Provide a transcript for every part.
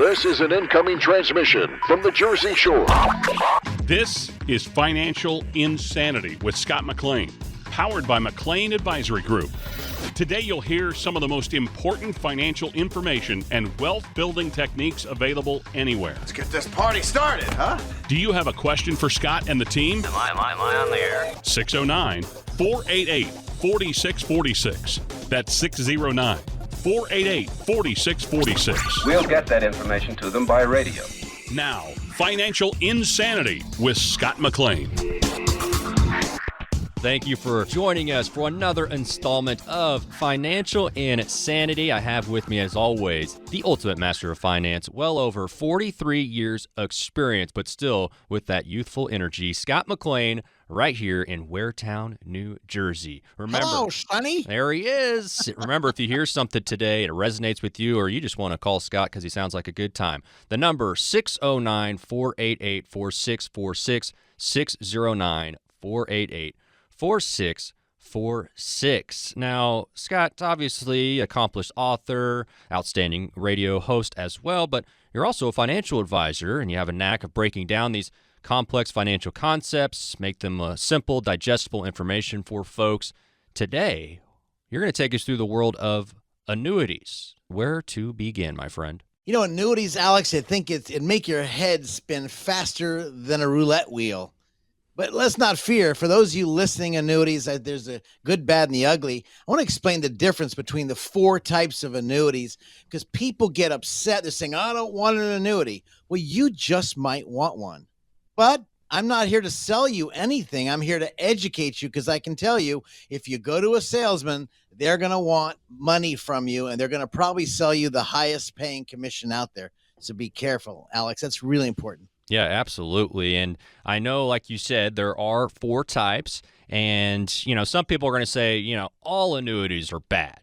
This is an incoming transmission from the Jersey Shore. This is Financial Insanity with Scott McLean, powered by McLean Advisory Group. Today you'll hear some of the most important financial information and wealth-building techniques available anywhere. Let's get this party started, huh? Do you have a question for Scott and the team? Am I on the air? 609-488-4646. That's 609-488-4646. We'll get that information to them by radio. Now, Financial Insanity with Scott McLean. Thank you for joining us for another installment of Financial Insanity. I have with me, as always, the ultimate master of finance, well over 43 years experience, but still with that youthful energy, Scott McLean, right here in Waretown, New Jersey. Remember, hello, Sonny. There he is. Remember, if you hear something today and it resonates with you, or you just want to call Scott because he sounds like a good time, the number 609-488-4646, 609-488-4646. Now, Scott's obviously accomplished author, outstanding radio host as well, but you're also a financial advisor, and you have a knack of breaking down these complex financial concepts, make them simple, digestible information for folks. Today, you're going to take us through the world of annuities. Where to begin, my friend? You know, annuities, Alex, I think it'd make your head spin faster than a roulette wheel. But let's not fear. For those of you listening, annuities, there's a good, bad, and the ugly. I want to explain the difference between the four types of annuities, because people get upset. They're saying, I don't want an annuity. Well, you just might want one. But I'm not here to sell you anything. I'm here to educate you, because I can tell you, if you go to a salesman, they're going to want money from you, and they're going to probably sell you the highest paying commission out there. So be careful, Alex. That's really important. Yeah, absolutely. And I know, like you said, there are four types. And, some people are going to say, all annuities are bad.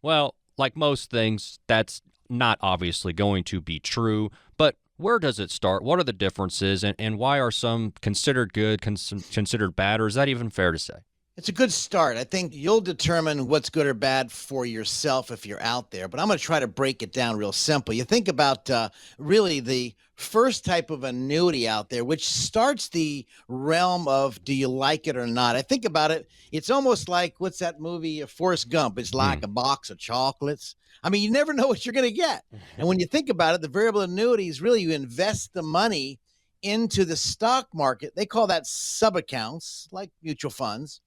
Well, like most things, that's not obviously going to be true. But where does it start? What are the differences? And why are some considered good, considered bad? Or is that even fair to say? It's a good start. I think you'll determine what's good or bad for yourself if you're out there. But I'm going to try to break it down real simple. You think about really the first type of annuity out there, which starts the realm of do you like it or not? I think about it. It's almost like, what's that movie, Forrest Gump? It's like a box of chocolates. I mean, you never know what you're going to get. And when you think about it, the variable annuities, really you invest the money into the stock market. They call that sub-accounts, like mutual funds.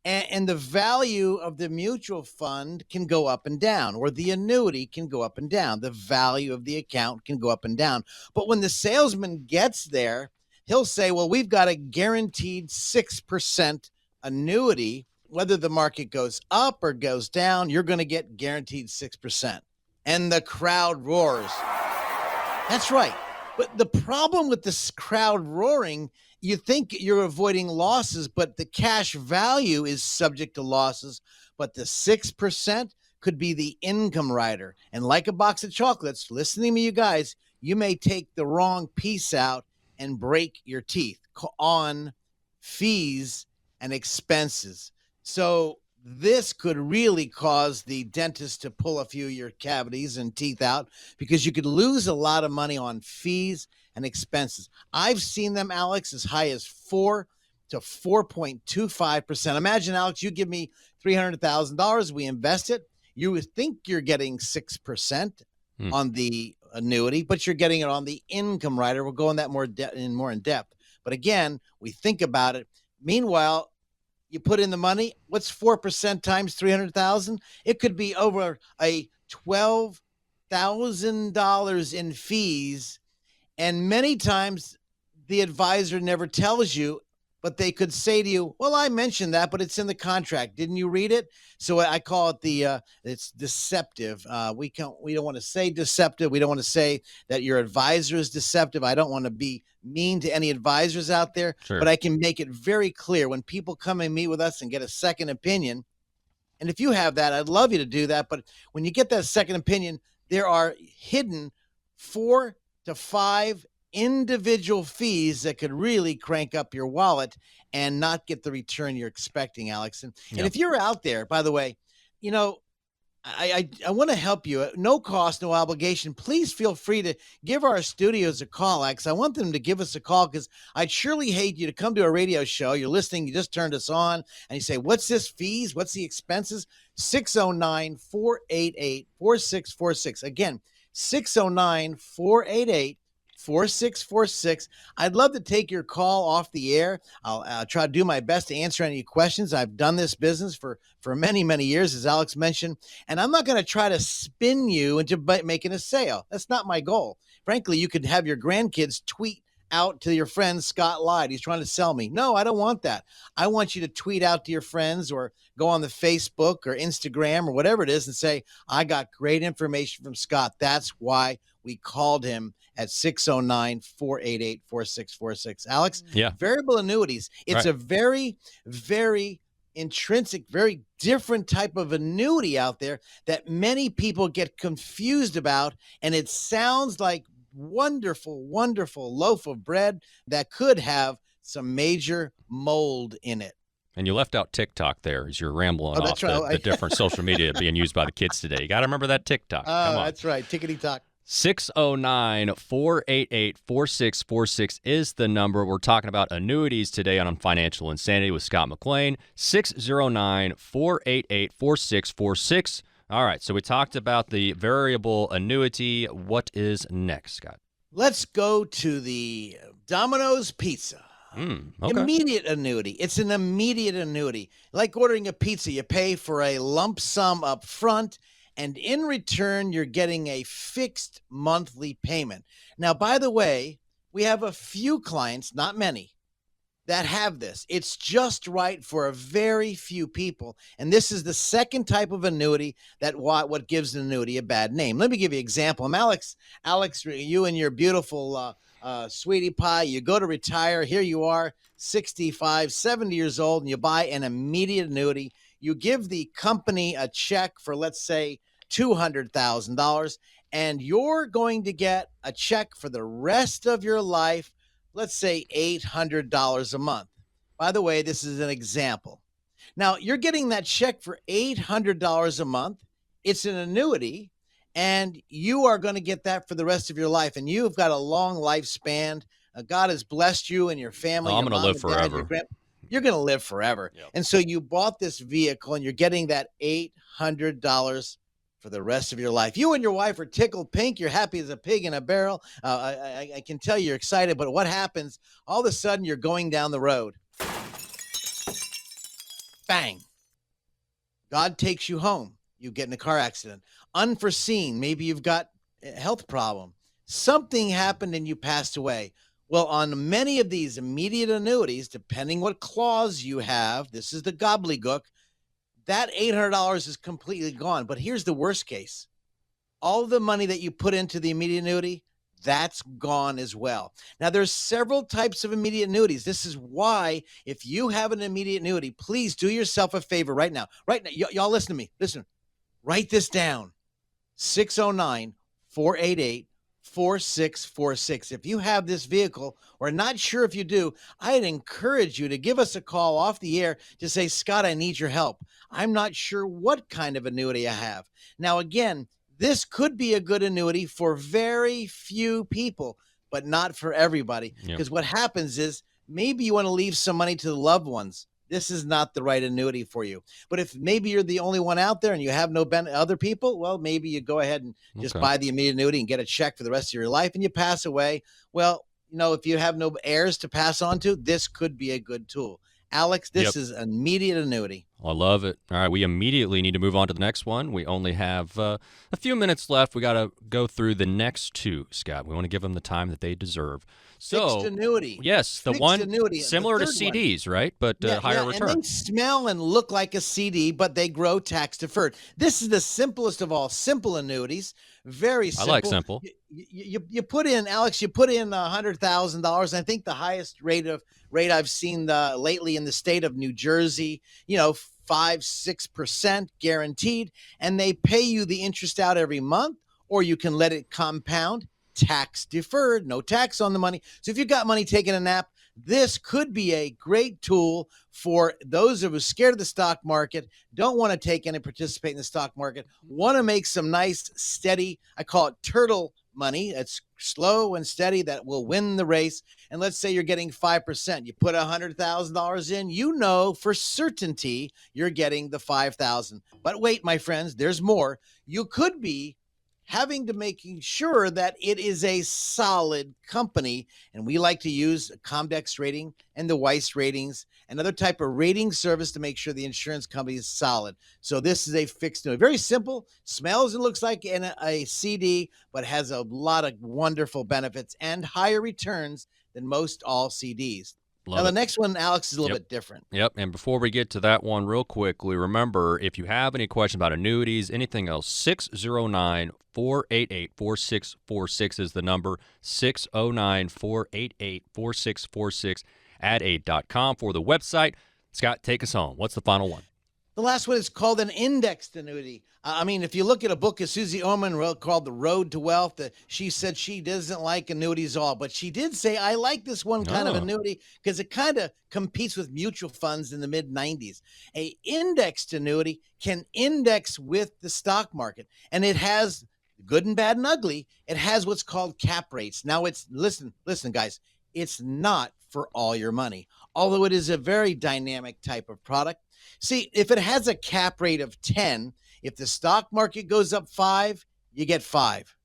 And the value of the mutual fund can go up and down, or the annuity can go up and down. The value of the account can go up and down. But when the salesman gets there, he'll say, well, we've got a guaranteed 6% annuity. Whether the market goes up or goes down, you're going to get guaranteed 6%. And the crowd roars. That's right. But the problem with this crowd roaring, you think you're avoiding losses, but the cash value is subject to losses. But the 6% could be the income rider. And like a box of chocolates, listening to you guys, you may take the wrong piece out and break your teeth on fees and expenses. So this could really cause the dentist to pull a few of your cavities and teeth out, because you could lose a lot of money on fees and expenses. I've seen them, Alex, as high as 4 to 4.25%. Imagine, Alex, you give me $300,000, we invest it. You would think you're getting 6% on the annuity, but you're getting it on the income rider. We'll go in that more in depth. But again, we think about it. Meanwhile, you put in the money. What's 4% times 300,000? It could be over a $12,000 in fees. And many times the advisor never tells you, but they could say to you, well, I mentioned that, but it's in the contract. Didn't you read it? So I call it it's deceptive. We don't want to say deceptive. We don't want to say that your advisor is deceptive. I don't want to be mean to any advisors out there, Sure. But I can make it very clear when people come and meet with us and get a second opinion. And if you have that, I'd love you to do that. But when you get that second opinion, there are hidden 4 to 5 individual fees that could really crank up your wallet and not get the return you're expecting, Alex. And if you're out there, by the way, I want to help you at no cost, no obligation. Please feel free to give our studios a call, Alex. I want them to give us a call because I'd surely hate you to come to a radio show. You're listening, you just turned us on, and you say, what's this fees? What's the expenses? 609-488-4646. Again, 609-488-4646. I'd love to take your call off the air. I'll try to do my best to answer any questions. I've done this business for many, many years, as Alex mentioned, and I'm not going to try to spin you into making a sale. That's not my goal. Frankly, you could have your grandkids tweet out to your friends, Scott lied, he's trying to sell me. No, I don't want that. I want you to tweet out to your friends or go on the Facebook or Instagram or whatever it is and say, I got great information from Scott. That's why we called him at 609-488-4646. Alex, Yeah. variable annuities. It's a very, very intrinsic, very different type of annuity out there that many people get confused about. And it sounds like wonderful, wonderful loaf of bread that could have some major mold in it. And you left out TikTok there as you're rambling off that's right. the different social media being used by the kids today. You got to remember that TikTok. Come on. That's right. Tickety tock. 609-488-4646 is the number. We're talking about annuities today on Financial Insanity with Scott McLean. 609-488-4646. All right, so we talked about the variable annuity. What is next, Scott? Let's go to the Domino's Pizza. Okay. Immediate annuity. It's an immediate annuity. Like ordering a pizza, you pay for a lump sum up front, and in return, you're getting a fixed monthly payment. Now, by the way, we have a few clients, not many, that have this. It's just right for a very few people. And this is the second type of annuity that what gives an annuity a bad name. Let me give you an example. I'm Alex. Alex, you and your beautiful sweetie pie, you go to retire. Here you are, 65, 70 years old, and you buy an immediate annuity. You give the company a check for, let's say, $200,000, and you're going to get a check for the rest of your life, let's say $800 a month. By the way, this is an example. Now, you're getting that check for $800 a month. It's an annuity, and you are going to get that for the rest of your life. And you've got a long lifespan. God has blessed you and your family. Oh, I'm going to live forever. You're going to live forever. Yep. And so you bought this vehicle, and you're getting that $800 for the rest of your life. You and your wife are tickled pink. You're happy as a pig in a barrel. I can tell you're excited, but what happens? All of a sudden, you're going down the road. Bang. God takes you home. You get in a car accident. Unforeseen. Maybe you've got a health problem. Something happened and you passed away. Well, on many of these immediate annuities, depending what clause you have, this is the gobbledygook, that $800 is completely gone. But here's the worst case. All the money that you put into the immediate annuity, that's gone as well. Now, there's several types of immediate annuities. This is why, if you have an immediate annuity, please do yourself a favor right now. Right now, y'all listen to me. Listen, write this down. 609-488-4646. If you have this vehicle or not sure if you do, I'd encourage you to give us a call off the air to say, Scott, I need your help. I'm not sure what kind of annuity I have. Now, again, this could be a good annuity for very few people, but not for everybody. Because what happens is maybe you want to leave some money to the loved ones. This is not the right annuity for you. But if maybe you're the only one out there and you have no other people, well, maybe you go ahead and just buy the immediate annuity and get a check for the rest of your life and you pass away. Well, if you have no heirs to pass on to, this could be a good tool. Alex, this is an immediate annuity. I love it. All right, we immediately need to move on to the next one. We only have a few minutes left. We got to go through the next two, Scott. We want to give them the time that they deserve. So, fixed annuity. Yes, the fixed one annuity, similar to CDs, right? But higher return. And they smell and look like a CD, but they grow tax deferred. This is the simplest of all simple annuities. Very simple. I like simple. You put in, Alex, you put in $100,000. I think the highest rate I've seen lately in the state of New Jersey, 5-6% guaranteed, and they pay you the interest out every month, or you can let it compound, tax deferred, no tax on the money. So if you've got money taking a nap, this could be a great tool for those of us scared of the stock market, don't want to take any participate in the stock market, want to make some nice, steady, I call it turtle money. It's slow and steady that will win the race. And let's say you're getting 5%. You put $100,000 in, you know for certainty you're getting the $5,000. But wait, my friends, there's more. You could be having to making sure that it is a solid company. And we like to use a Comdex rating and the Weiss ratings, another type of rating service to make sure the insurance company is solid. So this is a fixed annuity. Very simple, smells and looks like a CD, but has a lot of wonderful benefits and higher returns than most all CDs. Now, the next one, Alex, is a little bit different. Yep. And before we get to that one real quickly, remember, if you have any questions about annuities, anything else, 609-488-4646 is the number, 609-488-4646 at aid.com for the website. Scott, take us home. What's the final one? The last one is called an indexed annuity. I mean, if you look at a book of Susie Orman called The Road to Wealth, she said she doesn't like annuities at all, but she did say, I like this one kind of annuity because it kind of competes with mutual funds in the mid-90s. A indexed annuity can index with the stock market, and it has good and bad and ugly. It has what's called cap rates. Now, listen, guys, it's not for all your money, although it is a very dynamic type of product. See, if it has a cap rate of 10, if the stock market goes up 5, you get 5.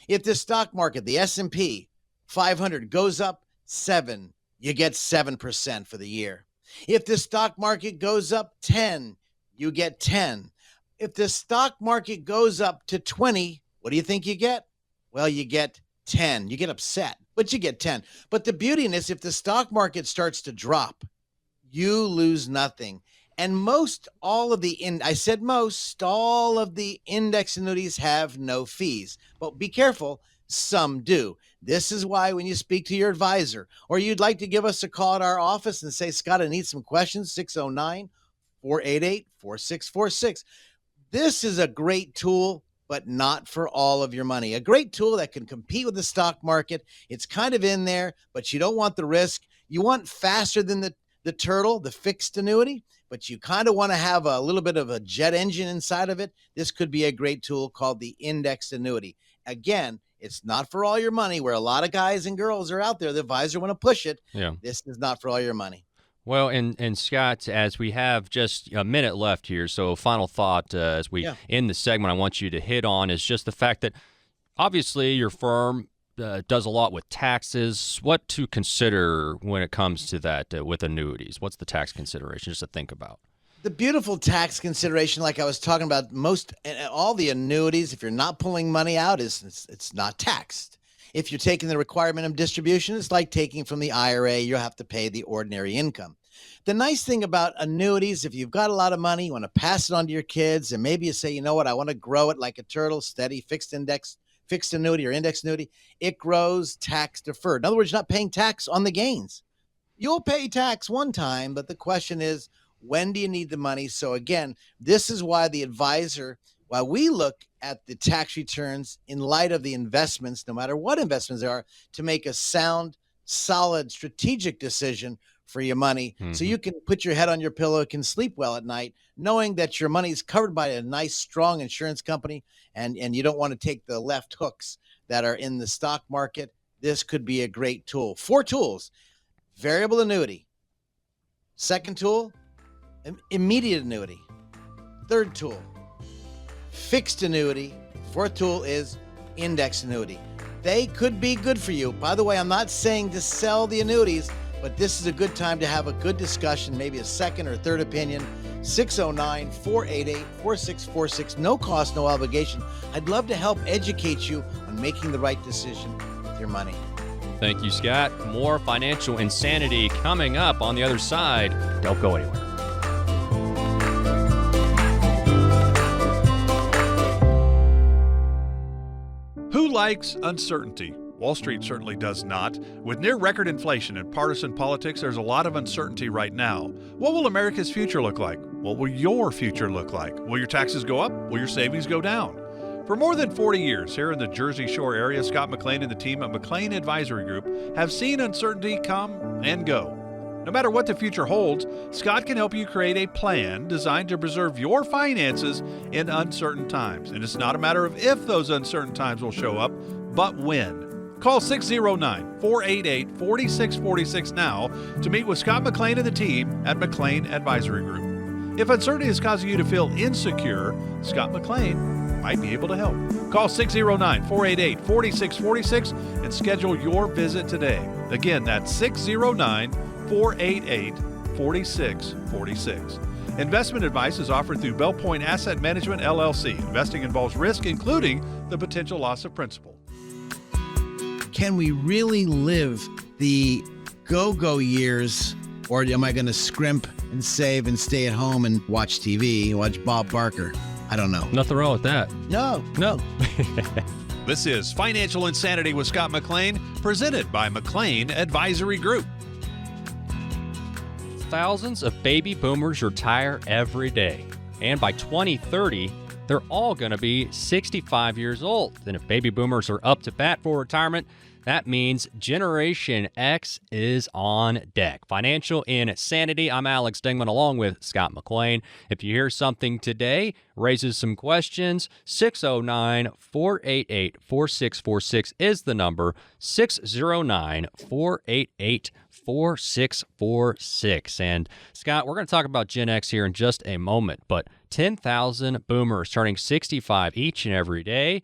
If the stock market, the S&P 500 goes up 7, you get 7% for the year. If the stock market goes up 10, you get 10. If the stock market goes up to 20, what do you think you get? Well, you get 10. You get upset, but you get 10. But the beauty in this, if the stock market starts to drop, you lose nothing. And all of the index annuities have no fees. But be careful, some do. This is why when you speak to your advisor, or you'd like to give us a call at our office and say, Scott, I need some questions, 609-488-4646. This is a great tool, but not for all of your money. A great tool that can compete with the stock market. It's kind of in there, but you don't want the risk. You want faster than the turtle, the fixed annuity, but you kind of want to have a little bit of a jet engine inside of it. This could be a great tool called the indexed annuity. Again, it's not for all your money, where a lot of guys and girls are out there. The advisor want to push it. Yeah. This is not for all your money. Well, and Scott, as we have just a minute left here, so final thought as we end the segment, I want you to hit on is just the fact that obviously your firm does a lot with taxes. What to consider when it comes to that with annuities? What's the tax consideration just to think about? The beautiful tax consideration, like I was talking about, all the annuities, if you're not pulling money out, it's not taxed. If you're taking the requirement of distribution, it's like taking from the IRA. You'll have to pay the ordinary income. The nice thing about annuities, if you've got a lot of money, you want to pass it on to your kids, and maybe you say, you know what, I want to grow it like a turtle, steady, fixed annuity or index annuity, it grows tax deferred. In other words, you're not paying tax on the gains. You'll pay tax one time, but the question is, when do you need the money? So again, this is why the advisor, while we look at the tax returns in light of the investments, no matter what investments they are, to make a sound, solid, strategic decision for your money, so you can put your head on your pillow, can sleep well at night, knowing that your money is covered by a nice, strong insurance company, and you don't want to take the left hooks that are in the stock market. This could be a great tool. 4 tools: variable annuity. Second tool, immediate annuity. Third tool, fixed annuity. Fourth tool is index annuity. They could be good for you. By the way, I'm not saying to sell the annuities, but this is a good time to have a good discussion, maybe a second or third opinion. 609-488-4646. No cost, no obligation. I'd love to help educate you on making the right decision with your money. Thank you, Scott. More financial insanity coming up on the other side. Don't go anywhere. Who likes uncertainty? Wall Street certainly does not. With near-record inflation and partisan politics, there's a lot of uncertainty right now. What will America's future look like? What will your future look like? Will your taxes go up? Will your savings go down? For more than 40 years here in the Jersey Shore area, Scott McLean and the team at McLean Advisory Group have seen uncertainty come and go. No matter what the future holds, Scott can help you create a plan designed to preserve your finances in uncertain times. And it's not a matter of if those uncertain times will show up, but when. Call 609-488-4646 now to meet with Scott McLean and the team at McLean Advisory Group. If uncertainty is causing you to feel insecure, Scott McLean might be able to help. Call 609-488-4646 and schedule your visit today. Again, that's 609-488-4646. Investment advice is offered through Bell Point Asset Management, LLC. Investing involves risk, including the potential loss of principal. Can we really live the go-go years, or am I going to scrimp and save and stay at home and watch TV, watch Bob Barker? I don't know. Nothing wrong with that. No. This is Financial Insanity with Scott McLean, presented by McLean Advisory Group. Thousands of baby boomers retire every day. And by 2030, they're all going to be 65 years old. And if baby boomers are up to bat for retirement, that means Generation X is on deck. Financial Insanity. I'm Alex Dingman along with Scott McLean. If you hear something today, raises some questions, 609-488-4646 is the number, 609-488-4646. And Scott, we're going to talk about Gen X here in just a moment, but 10,000 boomers turning 65 each and every day.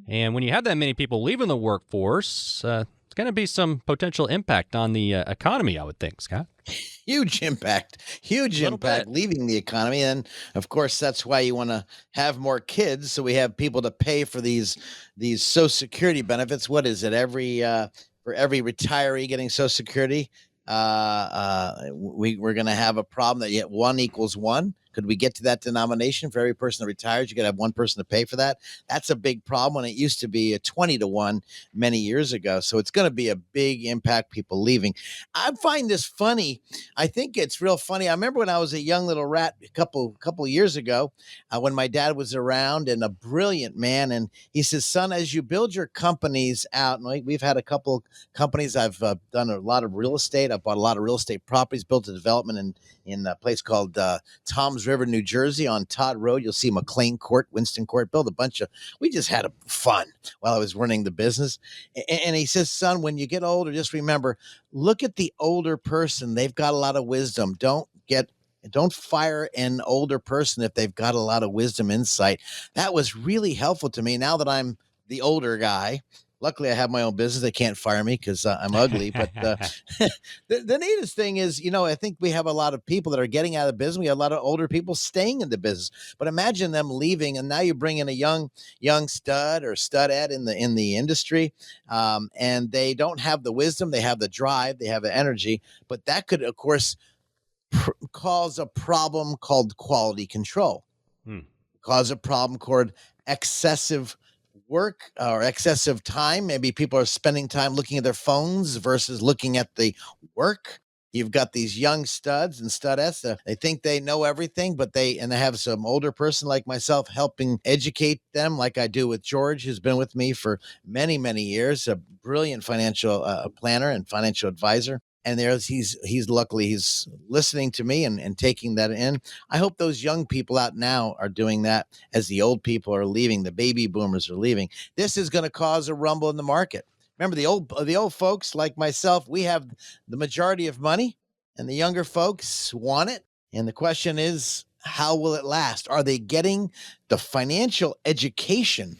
And when you have that many people leaving the workforce, it's going to be some potential impact on the economy, I would think, Scott. Huge impact leaving the economy. And of course, that's why you want to have more kids. So we have people to pay for these Social Security benefits. What is it? For every retiree getting Social Security, we're going to have a problem that yet 1 equals 1. Could we get to that denomination for every person that retires? You got to have one person to pay for that. That's a big problem. And it used to be a 20-1 many years ago. So it's going to be a big impact, people leaving. I find this funny. I think it's real funny. I remember when I was a young little rat a couple of years ago, when my dad was around, and a brilliant man. And he says, son, as you build your companies out, and we've had a couple companies. I've done a lot of real estate. I've bought a lot of real estate properties, built a development in a place called Toms River, New Jersey on Todd Road. You'll see McLean Court, Winston Court, build a bunch of, we just had fun while I was running the business. And he says, son, when you get older, just remember, look at the older person. They've got a lot of wisdom. Don't fire an older person if they've got a lot of wisdom, insight. That was really helpful to me now that I'm the older guy. Luckily, I have my own business. They can't fire me because I'm ugly. But the neatest thing is, I think we have a lot of people that are getting out of business. We have a lot of older people staying in the business. But imagine them leaving, and now you bring in a young stud or studette in the industry, and they don't have the wisdom. They have the drive. They have the energy. But that could, of course, cause a problem called quality control. Cause a problem called excessive work or excessive time. Maybe people are spending time looking at their phones versus looking at the work. You've got these young studs and studettes. They think they know everything, but they have some older person like myself helping educate them, like I do with George, who's been with me for many, many years, a brilliant financial planner and financial advisor. And he's listening to me and taking that in. I hope those young people out now are doing that as the old people are leaving, the baby boomers are leaving. This is going to cause a rumble in the market. Remember, the old folks like myself, we have the majority of money, and the younger folks want it. And the question is, how will it last? Are they getting the financial education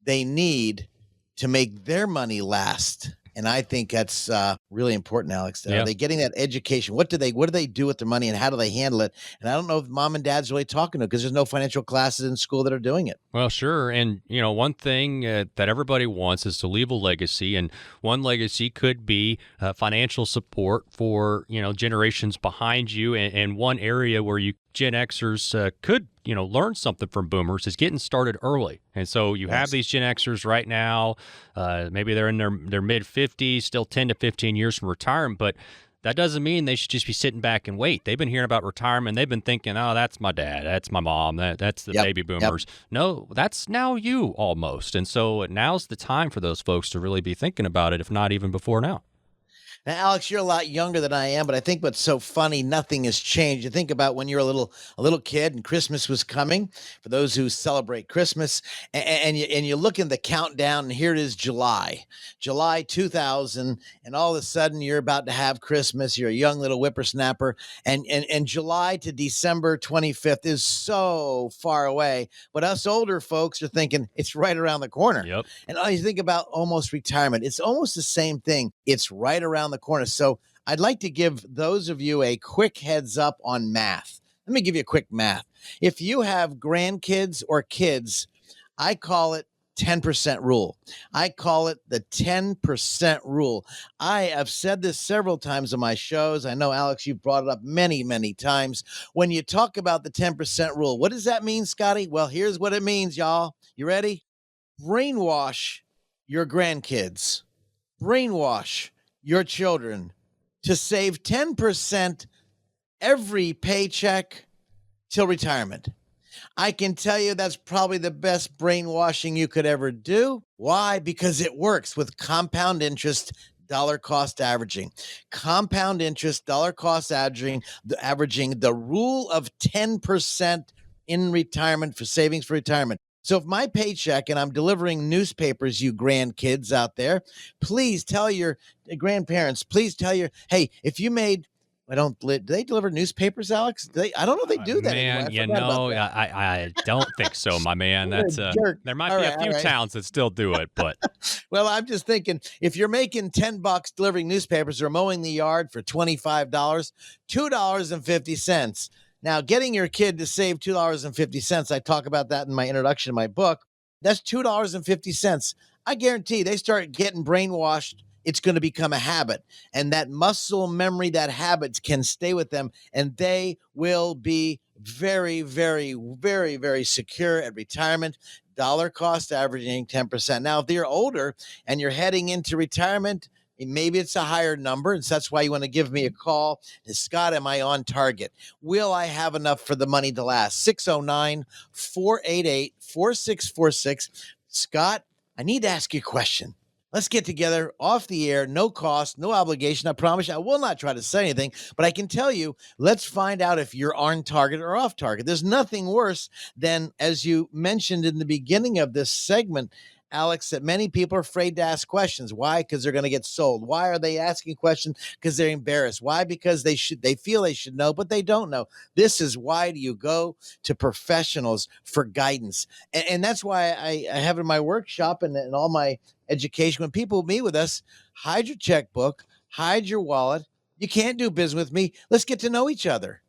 they need to make their money last? And I think that's really important, Alex. Are they getting that education? What do they do with their money, and how do they handle it? And I don't know if mom and dad's really talking to them, because there's no financial classes in school that are doing it. Well, sure. And, one thing that everybody wants is to leave a legacy. And one legacy could be financial support for, generations behind you. And one area where Gen Xers could, learn something from boomers is getting started early. And so you have these Gen Xers right now, maybe they're in their mid-50s, still 10 to 15 years from retirement, but that doesn't mean they should just be sitting back and wait. They've been hearing about retirement. They've been thinking, oh, that's my dad. That's my mom. That's the baby boomers. No, that's now you almost. And so now's the time for those folks to really be thinking about it, if not even before now. Now, Alex, you're a lot younger than I am, but I think what's so funny, nothing has changed. You think about when you're a little kid and Christmas was coming, for those who celebrate Christmas, and you look in the countdown, and here it is, July 2000, and all of a sudden you're about to have Christmas. You're a young little whippersnapper, and July to December 25th is so far away. But us older folks are thinking it's right around the corner. Yep. And you think about almost retirement. It's almost the same thing. It's right around the corner. So I'd like to give those of you a quick heads up on math. Let me give you a quick math. If you have grandkids or kids, I call it 10% rule. I call it the 10% rule. I have said this several times on my shows. I know, Alex, you've brought it up many, many times. When you talk about the 10% rule, what does that mean, Scotty? Well, here's what it means, y'all. You ready? Brainwash your grandkids. Brainwash your children to save 10% every paycheck till retirement. I can tell you that's probably the best brainwashing you could ever do. Why? Because it works with compound interest, dollar cost averaging. Compound interest, dollar cost averaging, the rule of 10% in retirement for savings for retirement. So if my paycheck, and I'm delivering newspapers, you grandkids out there, please tell your grandparents, hey, if you made, do they deliver newspapers, Alex? I don't know if they do that anymore. I don't think so, my man. That's there might be a few towns that still do it, but well, I'm just thinking, if you're making $10 delivering newspapers or mowing the yard for $25, $2.50. Now, getting your kid to save $2.50, I talk about that in my introduction to my book. That's $2.50. I guarantee they start getting brainwashed. It's going to become a habit. And that muscle memory, that habits can stay with them. And they will be very, very, very, very secure at retirement. Dollar cost averaging 10%. Now, if you're older and you're heading into retirement, maybe it's a higher number, and so that's why you want to give me a call. Scott, am I on target? Will I have enough for the money to last? 609-488-4646. Scott, I need to ask you a question. Let's get together off the air, no cost, no obligation. I promise you, I will not try to say anything, but I can tell you, let's find out if you're on target or off target. There's nothing worse than, as you mentioned in the beginning of this segment, Alex, that many people are afraid to ask questions. Why? Because they're going to get sold. Why are they asking questions? Because they're embarrassed. Why? Because they feel they should know, but they don't know. This is why do you go to professionals for guidance. And that's why I have in my workshop and all my education, when people meet with us, hide your checkbook, hide your wallet. You can't do business with me. Let's get to know each other.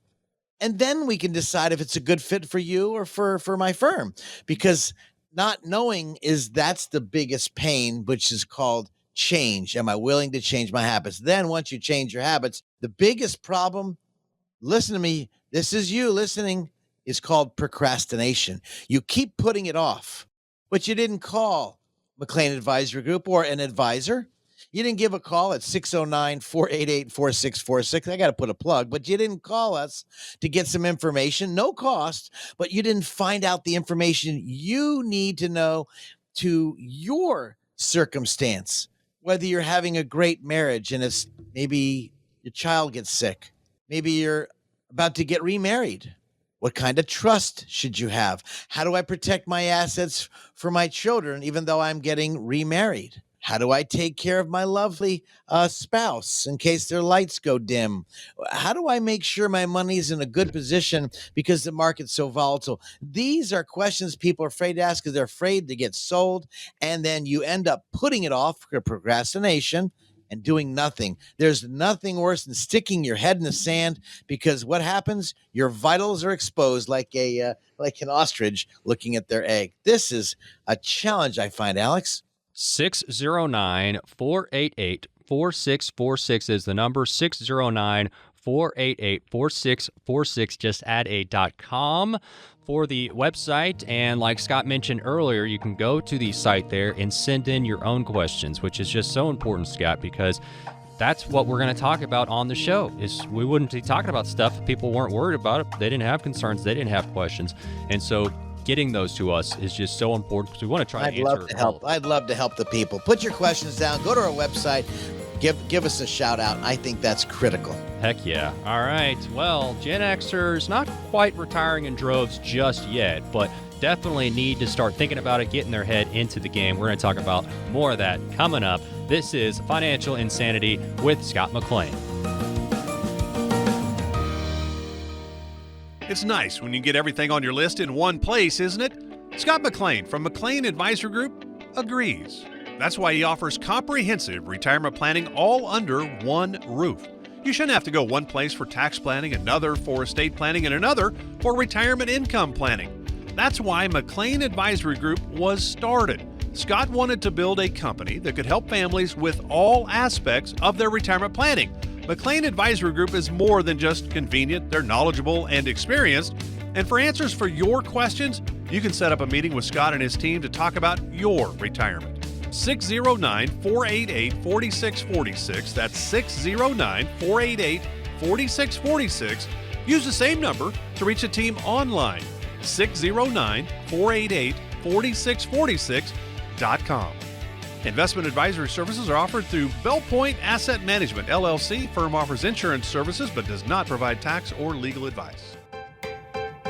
And then we can decide if it's a good fit for you or for my firm. Because not knowing that's the biggest pain, which is called change. Am I willing to change my habits? Then once you change your habits, the biggest problem, listen to me, this is you listening, is called procrastination. You keep putting it off, but you didn't call McLean Advisory Group or an advisor. You didn't give a call at 609-488-4646. I got to put a plug, but you didn't call us to get some information, no cost, but you didn't find out the information you need to know to your circumstance, whether you're having a great marriage and it's maybe your child gets sick. Maybe you're about to get remarried. What kind of trust should you have? How do I protect my assets for my children, even though I'm getting remarried? How do I take care of my lovely spouse in case their lights go dim? How do I make sure my money's in a good position because the market's so volatile? These are questions people are afraid to ask because they're afraid to get sold. And then you end up putting it off for procrastination and doing nothing. There's nothing worse than sticking your head in the sand, because what happens? Your vitals are exposed like an ostrich looking at their egg. This is a challenge, I find, Alex. 609-488-4646 is the number. 609-488-4646. Just add a .com for the website. And like Scott mentioned earlier, you can go to the site there and send in your own questions, which is just so important, Scott, because that's what we're going to talk about on the show. Is we wouldn't be talking about stuff if people weren't worried about it. They didn't have concerns. They didn't have questions. And so getting those to us is just so important because we want to try to answer. I'd love to help. I'd love to help the people. Put your questions down. Go to our website. Give us a shout out. I think that's critical. Heck yeah. All right. Well, Gen Xers not quite retiring in droves just yet, but definitely need to start thinking about it, getting their head into the game. We're going to talk about more of that coming up. This is Financial Insanity with Scott McLean. It's nice when you get everything on your list in one place, isn't it? Scott McLean from McLean Advisory Group agrees. That's why he offers comprehensive retirement planning all under one roof. You shouldn't have to go one place for tax planning, another for estate planning, and another for retirement income planning. That's why McLean Advisory Group was started. Scott wanted to build a company that could help families with all aspects of their retirement planning. McLean Advisory Group is more than just convenient. They're knowledgeable and experienced. And for answers for your questions, you can set up a meeting with Scott and his team to talk about your retirement. 609-488-4646. That's 609-488-4646. Use the same number to reach the team online. 609-488-4646.com. Investment advisory services are offered through Bellpoint Asset Management, LLC. Firm offers insurance services but does not provide tax or legal advice.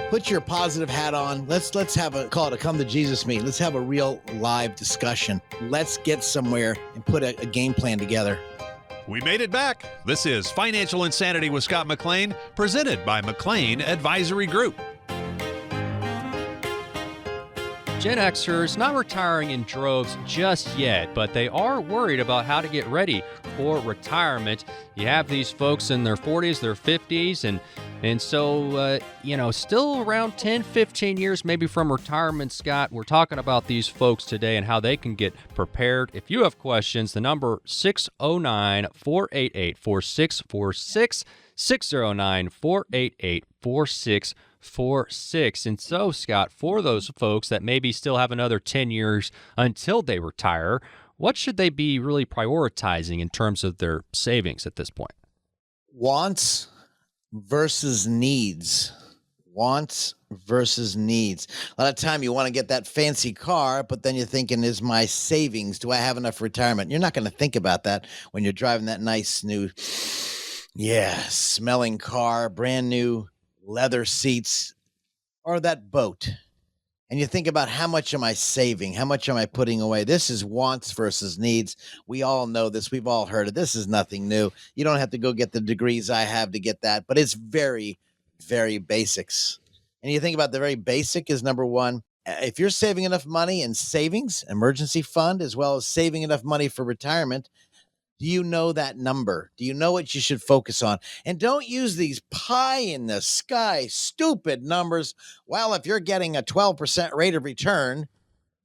Put your positive hat on. Let's have a call it a come to Jesus meeting. Let's have a real live discussion. Let's get somewhere and put a game plan together. We made it back. This is Financial Insanity with Scott McLean, presented by McLean Advisory Group. Gen Xers not retiring in droves just yet, but they are worried about how to get ready for retirement. You have these folks in their 40s, their 50s, and so, still around 10, 15 years maybe from retirement, Scott. We're talking about these folks today and how they can get prepared. If you have questions, the number 609-488-4646, 609-488-4646. And so, Scott, for those folks that maybe still have another 10 years until they retire, what should they be really prioritizing in terms of their savings at this point? Wants versus needs. Wants versus needs. A lot of time you want to get that fancy car, but then you're thinking, is my savings, do I have enough for retirement? You're not going to think about that when you're driving that nice new, smelling car, brand new leather seats, or that boat. And you think about, how much am I saving? How much am I putting away? This is wants versus needs. We all know this. We've all heard it. This is nothing new. You don't have to go get the degrees I have to get that, but it's very, very basics. And you think about the very basic is number one. If you're saving enough money in savings, emergency fund, as well as saving enough money for retirement, do you know that number? Do you know what you should focus on? And don't use these pie in the sky, stupid numbers. Well, if you're getting a 12% rate of return,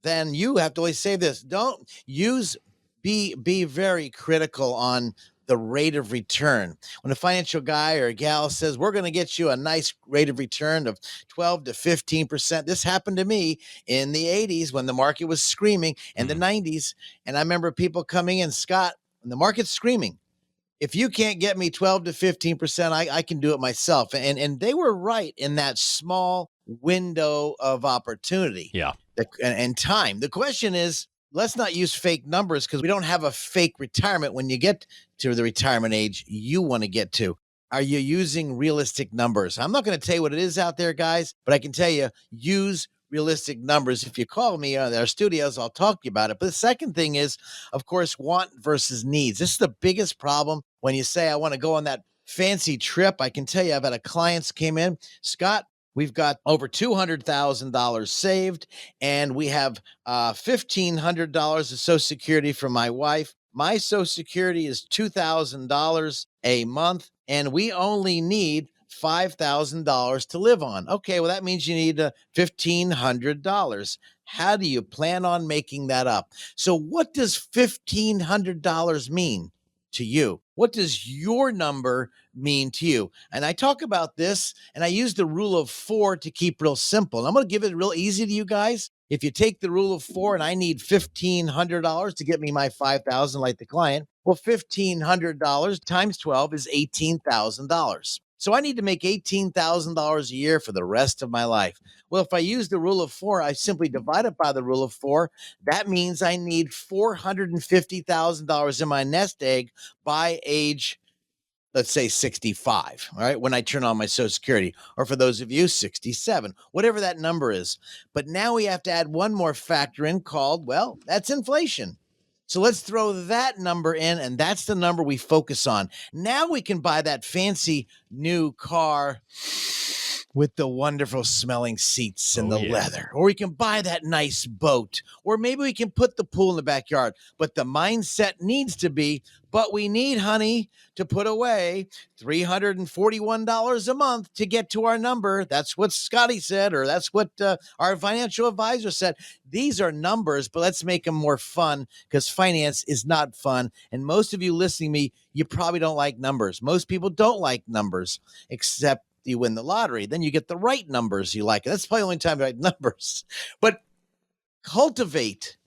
then you have to always save this. Don't use, be very critical on the rate of return. When a financial guy or a gal says, we're going to get you a nice rate of return of 12 to 15%. This happened to me in the 80s when the market was screaming, and the 90s. And I remember people coming in, Scott, when the market's screaming, if you can't get me 12 to 15%, I can do it myself. And they were right in that small window of opportunity. Yeah. And time. The question is, let's not use fake numbers, because we don't have a fake retirement when you get to the retirement age you want to get to. Are you using realistic numbers? I'm not going to tell you what it is out there, guys, but I can tell you, use realistic numbers. If you call me at our studios, I'll talk to you about it. But the second thing is, of course, want versus needs. This is the biggest problem when you say, I want to go on that fancy trip. I can tell you, I've had a clients came in, Scott, we've got over $200,000 saved, and we have $1,500 of Social Security for my wife. My Social Security is $2,000 a month, and we only need $5,000 to live on. Okay, well, that means you need $1,500. How do you plan on making that up? So what does $1,500 mean to you? What does your number mean to you? And I talk about this, and I use the rule of 4 to keep real simple. And I'm going to give it real easy to you guys. If you take the rule of 4 and I need $1,500 to get me my $5,000 like the client, Well, $1,500 times 12 is $18,000. So I need to make $18,000 a year for the rest of my life. Well, if I use the rule of 4, I simply divide it by the rule of 4. That means I need $450,000 in my nest egg by age, let's say 65, all right, when I turn on my Social Security, or for those of you, 67, whatever that number is. But now we have to add one more factor in called, well, that's inflation. So let's throw that number in, and that's the number we focus on. Now we can buy that fancy new car with the wonderful smelling seats and leather. Or we can buy that nice boat. Or maybe we can put the pool in the backyard. But the mindset needs to be, but we need, honey, to put away $341 a month to get to our number. That's what Scotty said, or that's what our financial advisor said. These are numbers, but let's make them more fun, because finance is not fun. And most of you listening to me, you probably don't like numbers. Most people don't like numbers, except you win the lottery. Then you get the right numbers you like. That's probably the only time I like numbers. But cultivate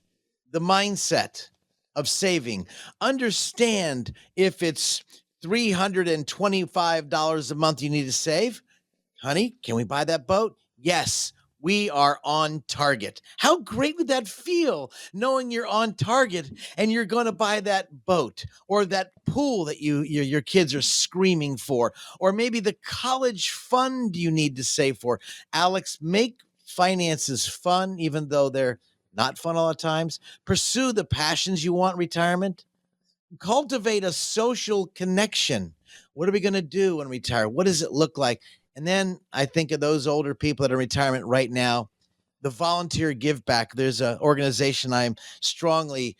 the mindset of saving. Understand if it's $325 a month you need to save. Honey, can we buy that boat? Yes. We are on target. How great would that feel, knowing you're on target and you're going to buy that boat or that pool that your kids are screaming for, or maybe the college fund you need to save for? Alex, make finances fun, even though they're not fun all the times. Pursue the passions you want in retirement. Cultivate a social connection. What are we going to do when we retire? What does it look like? And then I think of those older people that are in retirement right now, the volunteer give back. There's an organization I strongly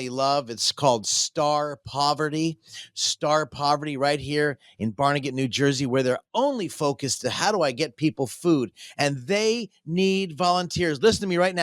love. It's called Star Poverty right here in Barnegat, New Jersey, where they're only focused to how do I get people food? And they need volunteers. Listen to me right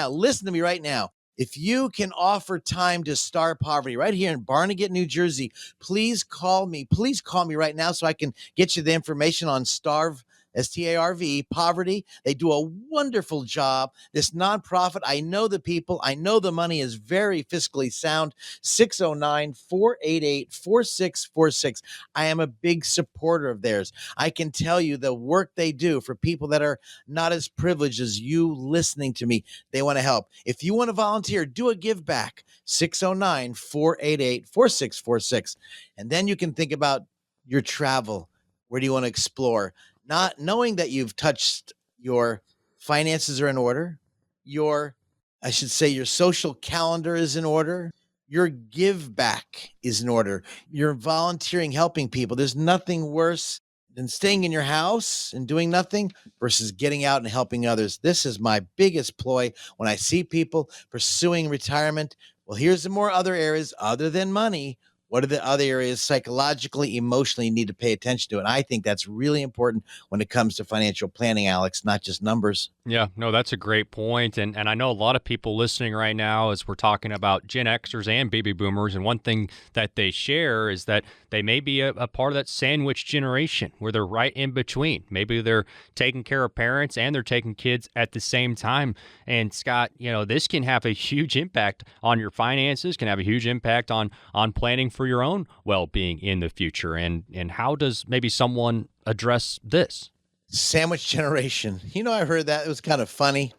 now. If you can offer time to Star Poverty right here in Barnegat, New Jersey, please call me. Please call me right now so I can get you the information on Starve, STARV, Poverty. They do a wonderful job. This nonprofit, I know the people. I know the money is very fiscally sound. 609-488-4646. I am a big supporter of theirs. I can tell you the work they do for people that are not as privileged as you listening to me. They want to help. If you want to volunteer, do a give back. 609-488-4646. And then you can think about your travel. Where do you want to explore? Not knowing that you've touched your finances are in order, your social calendar is in order, your give back is in order, you're volunteering, helping people. There's nothing worse than staying in your house and doing nothing versus getting out and helping others. This is my biggest ploy when I see people pursuing retirement. Well, here's the more other areas other than money. What are the other areas psychologically, emotionally you need to pay attention to? And I think that's really important when it comes to financial planning, Alex, not just numbers. Yeah, no, that's a great point. And I know a lot of people listening right now as we're talking about Gen Xers and baby boomers. And one thing that they share is that they may be a part of that sandwich generation where they're right in between. Maybe they're taking care of parents and they're taking kids at the same time. And Scott, this can have a huge impact on your finances, can have a huge impact on planning for your own well-being in the future. And how does maybe someone address this? Sandwich generation. I heard that. It was kind of funny.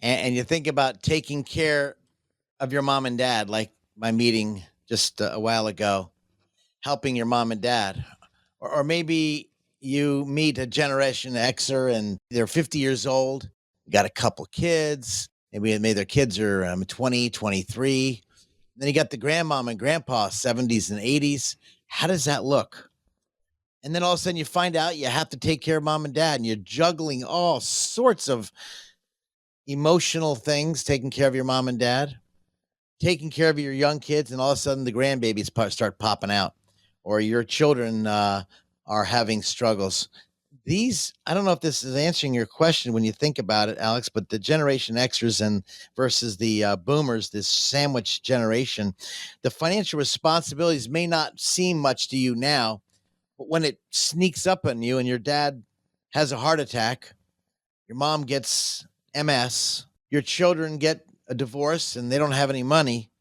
And you think about taking care of your mom and dad, like my meeting just a while ago, helping your mom and dad. Or maybe you meet a Generation Xer and they're 50 years old, got a couple kids. Maybe their kids are 20, 23. Then you got the grandmom and grandpa, 70s and 80s. How does that look? And then all of a sudden you find out you have to take care of mom and dad, and you're juggling all sorts of emotional things, taking care of your mom and dad, taking care of your young kids, and all of a sudden the grandbabies start popping out, or your children are having struggles. I don't know if this is answering your question when you think about it, Alex, but the Generation Xers versus the boomers, this sandwich generation, the financial responsibilities may not seem much to you now, but when it sneaks up on you and your dad has a heart attack, your mom gets MS, your children get a divorce and they don't have any money,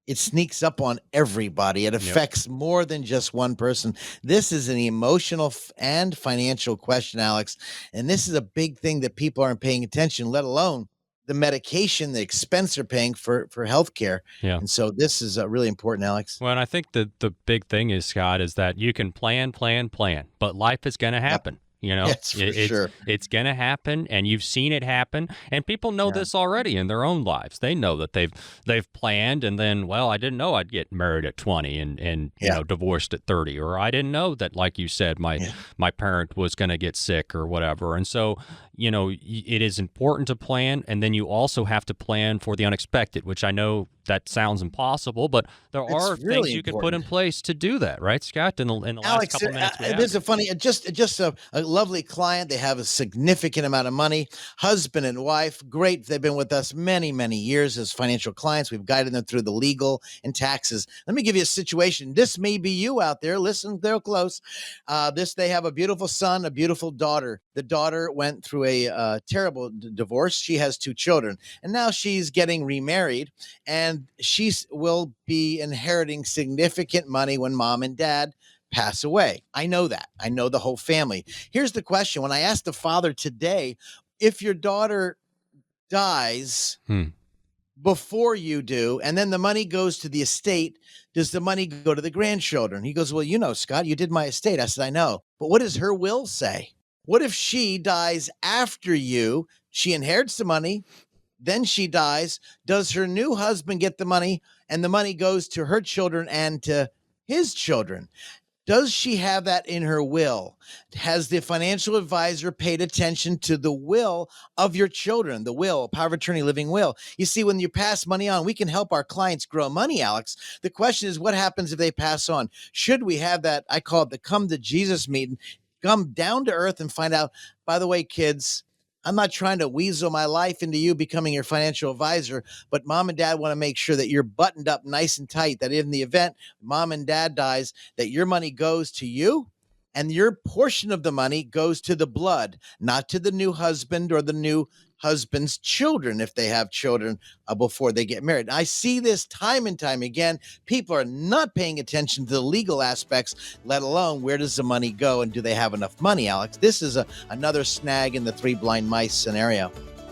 it sneaks up on everybody. It affects more than just one person. This is an emotional and financial question, Alex. And this is a big thing that people aren't paying attention, let alone the medication, the expense they're paying for healthcare. Yeah. And so this is really important, Alex. Well, and I think the big thing is, Scott, is that you can plan, but life is going to happen. You know, Yes, for sure. It's going to happen, and you've seen it happen, and people know this already in their own lives. They know that they've planned, and then, well, I didn't know I'd get married at 20 and you know, divorced at 30, or I didn't know that, like you said, my parent was going to get sick or whatever. And so, you know, it is important to plan, and then you also have to plan for the unexpected, which I know that sounds impossible, but there are really things you can put in place to do that, right, Scott? In the last Alex, couple of minutes we have. this is funny. Just a lovely client. They have a significant amount of money. Husband and wife, great. They've been with us many, many years as financial clients. We've guided them through the legal and taxes. Let me give you a situation. This may be you out there. Listen, they're close. They have a beautiful son, a beautiful daughter. The daughter went through a terrible divorce. She has 2 children, and now she's getting remarried, and she will be inheriting significant money when mom and dad pass away. I know that. I know the whole family. Here's the question. When I asked the father today, if your daughter dies before you do, and then the money goes to the estate, does the money go to the grandchildren? He goes, well, you know, Scott, you did my estate. I said, I know. But what does her will say? What if she dies after you? She inherits the money, then she dies. Does her new husband get the money, and the money goes to her children and to his children? Does she have that in her will? Has the financial advisor paid attention to the will of your children, the will, power of attorney, living will? You see, when you pass money on, we can help our clients grow money, Alex. The question is, what happens if they pass on? Should we have that, I call it the come to Jesus meeting, come down to earth and find out, by the way, kids, I'm not trying to weasel my life into you becoming your financial advisor, but mom and dad want to make sure that you're buttoned up nice and tight, that in the event mom and dad dies, that your money goes to you and your portion of the money goes to the blood, not to the new husband or the new husband's children if they have children before they get married. I see this time and time again. People are not paying attention to the legal aspects, let alone where does the money go and do they have enough money, Alex? This is another snag in the 3 blind mice scenario.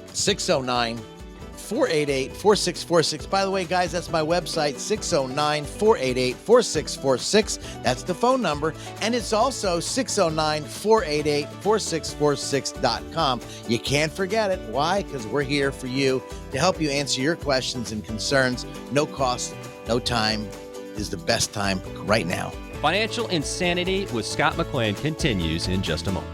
609-488-4646. By the way, guys, that's my website, 609-488-4646. That's the phone number. And it's also 609-488-4646.com. You can't forget it. Why? Because we're here for you to help you answer your questions and concerns. No cost, no time is the best time right now. Financial Insanity with Scott McLean continues in just a moment.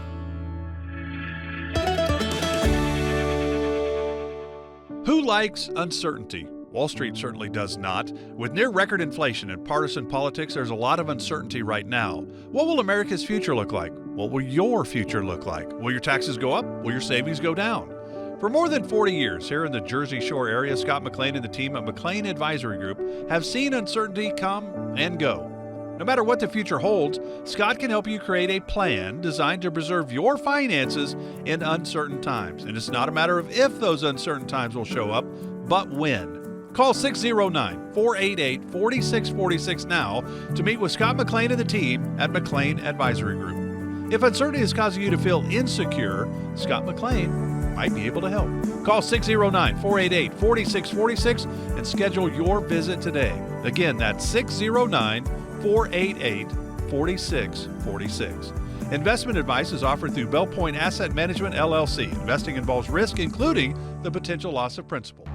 Who likes uncertainty? Wall Street certainly does not. With near record inflation and partisan politics, there's a lot of uncertainty right now. What will America's future look like? What will your future look like? Will your taxes go up? Will your savings go down? For more than 40 years here in the Jersey Shore area, Scott McLean and the team at McLean Advisory Group have seen uncertainty come and go. No matter what the future holds, Scott can help you create a plan designed to preserve your finances in uncertain times. And it's not a matter of if those uncertain times will show up, but when. Call 609-488-4646 now to meet with Scott McLean and the team at McLean Advisory Group. If uncertainty is causing you to feel insecure, Scott McLean might be able to help. Call 609-488-4646 and schedule your visit today. Again, that's 609-488-4646. Investment advice is offered through Bell Point Asset Management, LLC. Investing involves risk, including the potential loss of principal.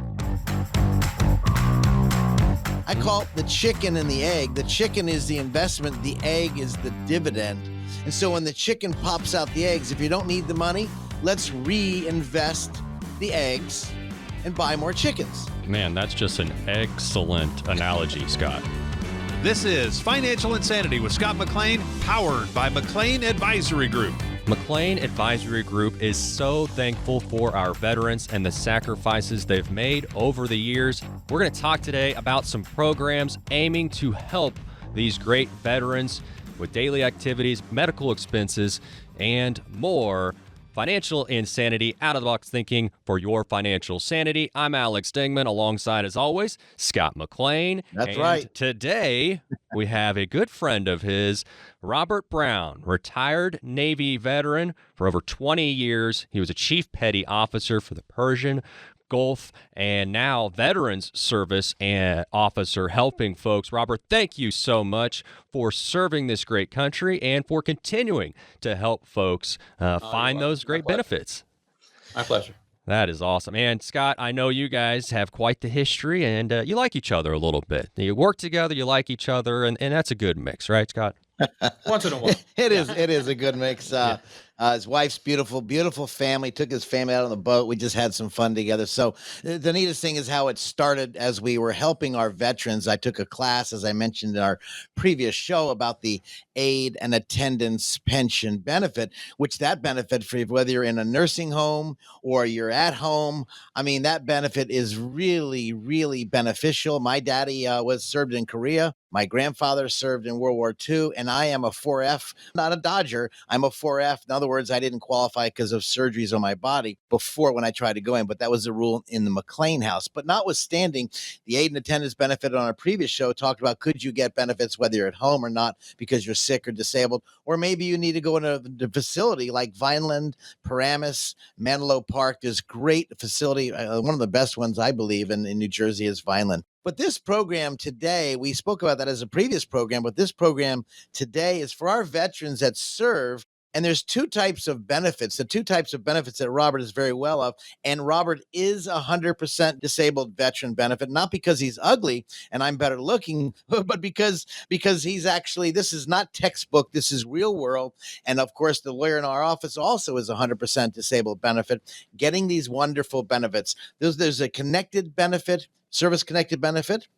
I call it the chicken and the egg. The chicken is the investment. The egg is the dividend. And so when the chicken pops out the eggs, if you don't need the money, let's reinvest the eggs and buy more chickens. Man, that's just an excellent analogy, Scott. This is Financial Insanity with Scott McLean, powered by McLean Advisory Group. McLean Advisory Group is so thankful for our veterans and the sacrifices they've made over the years. We're going to talk today about some programs aiming to help these great veterans with daily activities, medical expenses, and more. Financial insanity, out-of-the-box thinking for your financial sanity. I'm Alex Dingman, alongside, as always, Scott McLean. That's right. Today, we have a good friend of his, Robert Brown, retired Navy veteran for over 20 years. He was a chief petty officer for the Persian Gulf, and now Veterans Service officer helping folks. Robert, thank you so much for serving this great country and for continuing to help folks find those great benefits. My pleasure. That is awesome. And Scott, I know you guys have quite the history, and you like each other a little bit. You work together, you like each other, and that's a good mix, right, Scott? Once in a while. It is a good mix. His wife's beautiful family, took his family out on the boat. We just had some fun together. So the neatest thing is how it started as we were helping our veterans. I took a class, as I mentioned in our previous show, about the aid and attendance pension benefit, which that benefit for whether you're in a nursing home or you're at home. I mean, that benefit is really, really beneficial. My daddy was served in Korea. My grandfather served in World War II, and I am a 4F, not a Dodger. I'm a 4F. In other words, I didn't qualify because of surgeries on my body before when I tried to go in, but that was the rule in the McLean house. But notwithstanding, the aid and attendance benefit on our previous show talked about could you get benefits whether you're at home or not because you're sick or disabled, or maybe you need to go into a facility like Vineland, Paramus, Menlo Park. There's great facility. One of the best ones, I believe, in New Jersey is Vineland. But this program today, we spoke about that as a previous program, but this program today is for our veterans that serve. And there's two types of benefits, the two types of benefits that Robert is very well of. And Robert is 100% disabled veteran benefit, not because he's ugly and I'm better looking, but because he's actually, this is not textbook, this is real world. And of course, the lawyer in our office also is 100% disabled benefit, getting these wonderful benefits. There's a connected benefit, service connected benefit,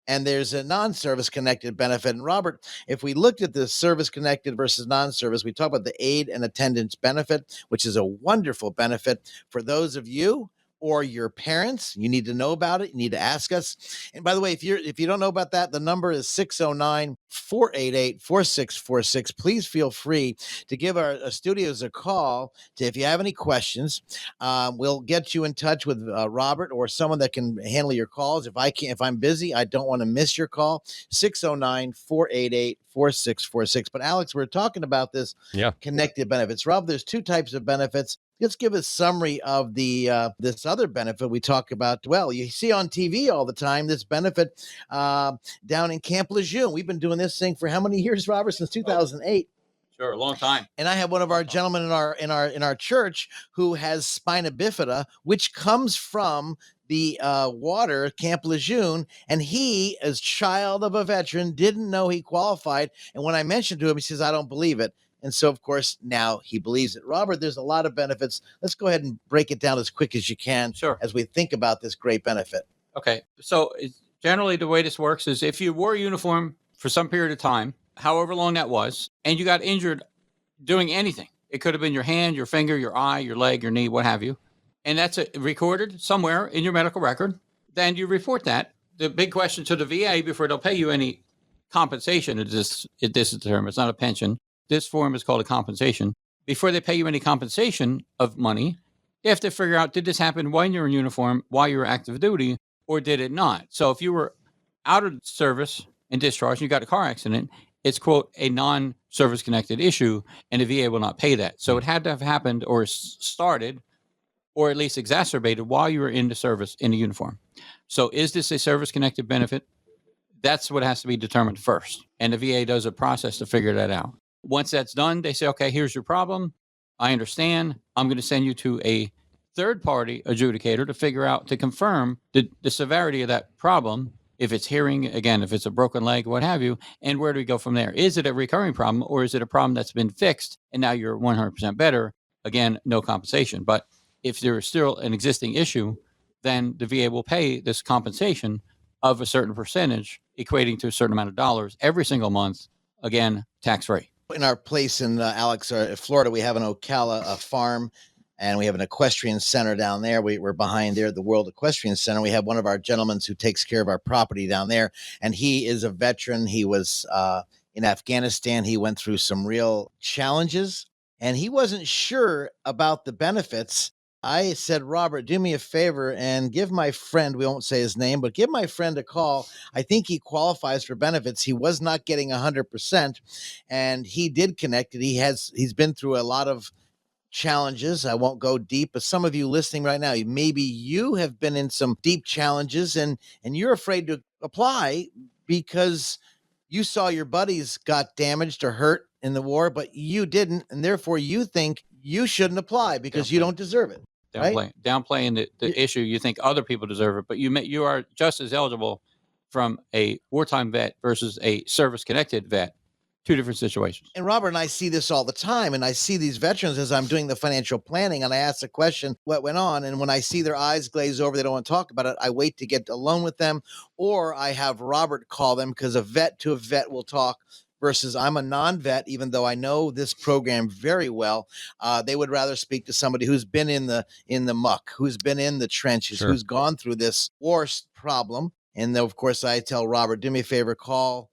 and there's a non-service connected benefit. And Robert, if we looked at the service connected versus non-service, we talk about the aid and attendance benefit, which is a wonderful benefit for those of you or your parents. You need to know about it. You need to ask us. And by the way, if you don't know about that, the number is 609-488-4646. Please feel free to give our studios a call if you have any questions. We'll get you in touch with Robert or someone that can handle your calls. If I'm busy, I don't want to miss your call. 609-488-4646. But Alex, we're talking about this connected benefits. Rob, there's two types of benefits. Let's give a summary of the this other benefit we talk about. Well, you see on TV all the time this benefit down in Camp Lejeune. We've been doing this thing for how many years, Robert? Since 2008. Sure, a long time. And I have one of our gentlemen in our church who has spina bifida, which comes from the water, Camp Lejeune, and he, as child of a veteran, didn't know he qualified. And when I mentioned to him, he says, "I don't believe it." And so, of course, now he believes it. Robert, there's a lot of benefits. Let's go ahead and break it down as quick as you can as we think about this great benefit. Okay. So generally the way this works is if you wore a uniform for some period of time, however long that was, and you got injured doing anything, it could have been your hand, your finger, your eye, your leg, your knee, what have you, and that's recorded somewhere in your medical record, then you report that. The big question to the VA before they'll pay you any compensation, this is the term, it's not a pension. This form is called a compensation. Before they pay you any compensation of money, they have to figure out, did this happen when you're in uniform, while you were active duty, or did it not? So if you were out of service and discharged, and you got a car accident, it's, quote, a non-service connected issue, and the VA will not pay that. So it had to have happened or started, or at least exacerbated while you were in the service in the uniform. So is this a service connected benefit? That's what has to be determined first. And the VA does a process to figure that out. Once that's done, they say, okay, here's your problem. I understand. I'm going to send you to a third-party adjudicator to figure out, to confirm the severity of that problem, if it's hearing, again, if it's a broken leg, what have you, and where do we go from there? Is it a recurring problem, or is it a problem that's been fixed and now you're 100% better? Again, no compensation. But if there is still an existing issue, then the VA will pay this compensation of a certain percentage, equating to a certain amount of dollars every single month, again, tax-free. In our place in Florida, we have an Ocala farm, and we have an equestrian center down there. We're behind there, the World Equestrian Center. We have one of our gentlemen who takes care of our property down there, and he is a veteran. He was in Afghanistan. He went through some real challenges, and he wasn't sure about the benefits. I said, Robert, do me a favor and give my friend, we won't say his name, but give my friend a call. I think he qualifies for benefits. He was not getting 100%, and he did connect it. He's been through a lot of challenges. I won't go deep, but some of you listening right now, maybe you have been in some deep challenges and you're afraid to apply because you saw your buddies got damaged or hurt in the war, but you didn't, and therefore you think you shouldn't apply because you don't deserve it. Right? Downplaying the issue. You think other people deserve it, but you are just as eligible from a wartime vet versus a service-connected vet. Two different situations. And Robert and I see this all the time, and I see these veterans as I'm doing the financial planning, and I ask the question, what went on? And when I see their eyes glaze over, they don't want to talk about it, I wait to get alone with them, or I have Robert call them, because a vet to a vet will talk versus I'm a non-vet, even though I know this program very well. They would rather speak to somebody who's been in the muck, who's been in the trenches, Sure. who's gone through this worst problem. And then, of course, I tell Robert, do me a favor, call